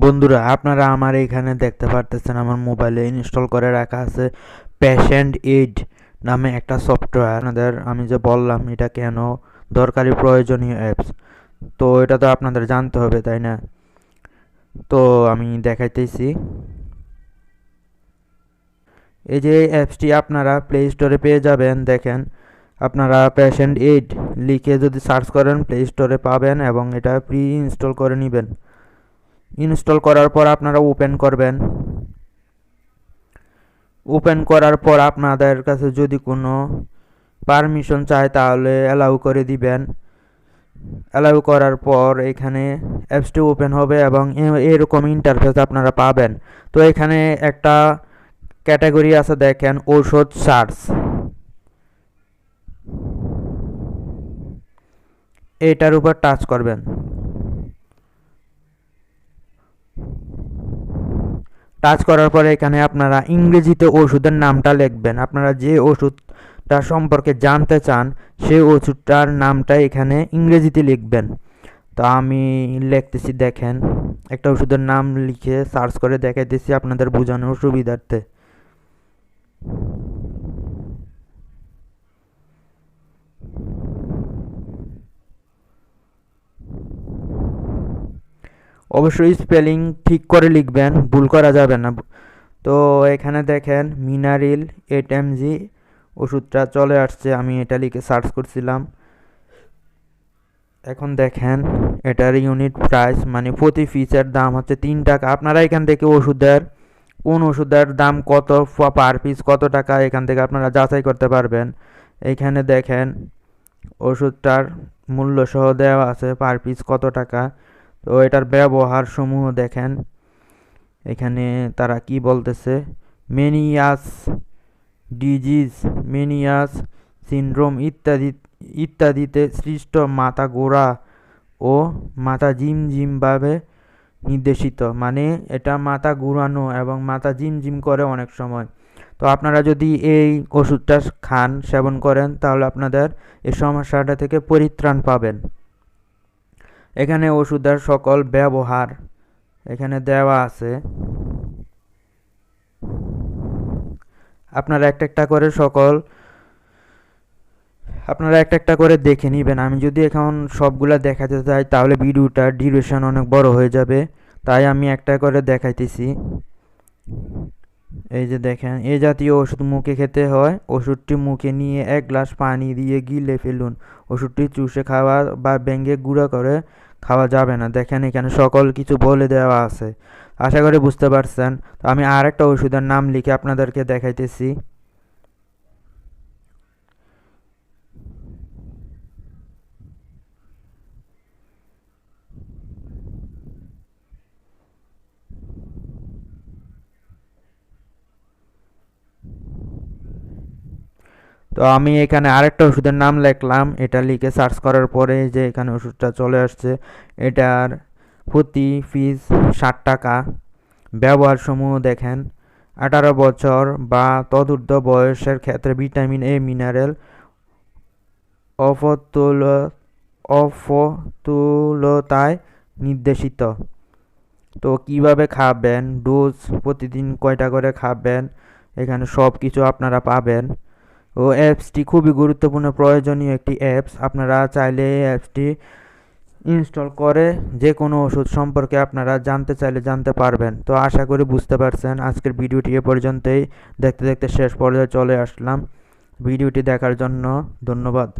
বন্ধুরা, আপনারা আমার এখানে দেখতে পারতেছেন আমার মোবাইলে ইনস্টল করে রাখা আছে পেশেন্ট এইড নামে একটা সফটওয়্যার। আপনাদের আমি যে বললাম এটা কেন দরকারি প্রয়োজনীয় অ্যাপস, তো এটা তো আপনাদের জানতে হবে, তাই না? তো আমি দেখাইতেছি। এই যে অ্যাপসটি আপনারা প্লে স্টোরে পেয়ে যাবেন। দেখেন, আপনারা পেশেন্ট এইড লিখে যদি সার্চ করেন প্লে স্টোরে পাবেন এবং এটা প্রি ইনস্টল করে নেবেন। ইনস্টল করার পর আপনারা ওপেন করবেন। ওপেন করার পর আপনাদের কাছে যদি কোনো পারমিশন চায় তাহলে অ্যালাউ করে দিবেন। অ্যালাউ করার পর এখানে অ্যাপসটি ওপেন হবে এবং এরকম ইন্টারফেস আপনারা পাবেন। তো এখানে একটা ক্যাটাগরি আছে, দেখেন ঔষধ সার্চ, এটার উপর টাচ করবেন। টাচ করার পরে এখানে আপনারা ইংরেজিতে ওষুধের নামটা লিখবেন। আপনারা যে ওষুধটা সম্পর্কে জানতে চান সেই ওষুধটার নামটা এখানে ইংরেজিতে লিখবেন। তো আমি লিখতেছি, দেখেন একটা ওষুধের নাম লিখে সার্চ করে দেখাইতেছি আপনাদের বোঝানোর সুবিধার্থে। অবশ্যই স্পেলিং ঠিক করে লিখবেন, ভুল করা যাবে না। তো এখানে দেখেন মিনারিল 8 mg ওষুধটা চলে আসছে। আমি এটা লিখে সার্চ করছিলাম। এখন দেখেন এটার ইউনিট প্রাইস মানে প্রতি পিসের দাম হচ্ছে 3 টাকা। আপনারা এখান থেকে কোন ওষুধের দাম কত, পার পিস কত টাকা, এখান থেকে আপনারা যাচাই করতে পারবেন। এইখানে দেখেন ওষুধটার মূল্য সহ দেওয়া আছে পার পিস কত টাকা। তো এটার ব্যবহার সমূহ দেখেন, এখানে তারা কি বলতেছে, মেনিয়াস ডিজিজ, মেনিয়াস সিনড্রোম ইত্যাদিতে সৃষ্ট মাথা গোড়া ও মাথা ঝিমঝিমভাবে নির্দেশিত, মানে এটা মাথা ঘুরানো এবং মাথা ঝিমঝিম করে অনেক সময়। তো আপনারা যদি এই ওষুধটা খান, সেবন করেন, তাহলে আপনাদের এই সমস্যাটা থেকে পরিত্রাণ পাবেন। এখানে ওষুধের সকল ব্যবহার এখানে দেওয়া আছে। আপনারা একটা একটা করে দেখে নেবেন। আমি যদি এখন সবগুলা দেখাতে চাই তাহলে ভিডিওটার ডিউরেশন অনেক বড় হয়ে যাবে, তাই আমি একটা করে দেখাইতেছি। এই যে দেখেন, এই জাতীয় ওষুধ মুখে খেতে হয়। ওষুধটি মুখে নিয়ে 1 গ্লাস পানি দিয়ে গিলে ফেলুন। ওষুধটি চুষে খাওয়া বা ভেঙে গুঁড়া করে খাওয়া যাবে না। দেখেন এখানে সকল কিছু বলে দেওয়া আছে। আশা করি বুঝতে পারছেন। তো আমি আরেকটা ওষুধের নাম লিখে আপনাদেরকে দেখাইতেছি। তো আমি এখানে আরেকটা ওষুধের নাম লিখলাম। এটা লিখে সার্চ করার পরে যে এখানে ওষুধটা চলে আসছে। এটার প্রতি পিস 60 টাকা। ব্যবহার সমূহ দেখেন, 18 বছর বা তদূর্ধ্ব বয়সের ক্ষেত্রে ভিটামিন এ মিনারেল অফতুলতায় নির্দেশিত। তো কিভাবে খাবেন, ডোজ প্রতিদিন কয়টা করে খাবেন, এখানে সব কিছু আপনারা পাবেন। ও অ্যাপসটি খুবই গুরুত্বপূর্ণ প্রয়োজনীয় একটি অ্যাপস। আপনারা চাইলে এই অ্যাপসটি ইনস্টল করে যে কোনো ওষুধ সম্পর্কে আপনারা জানতে চাইলে জানতে পারবেন। তো আশা করি বুঝতে পারছেন। আজকের ভিডিওটি এ পর্যন্তই। দেখতে দেখতে শেষ পর্যায়ে চলে আসলাম। ভিডিওটি দেখার জন্য ধন্যবাদ।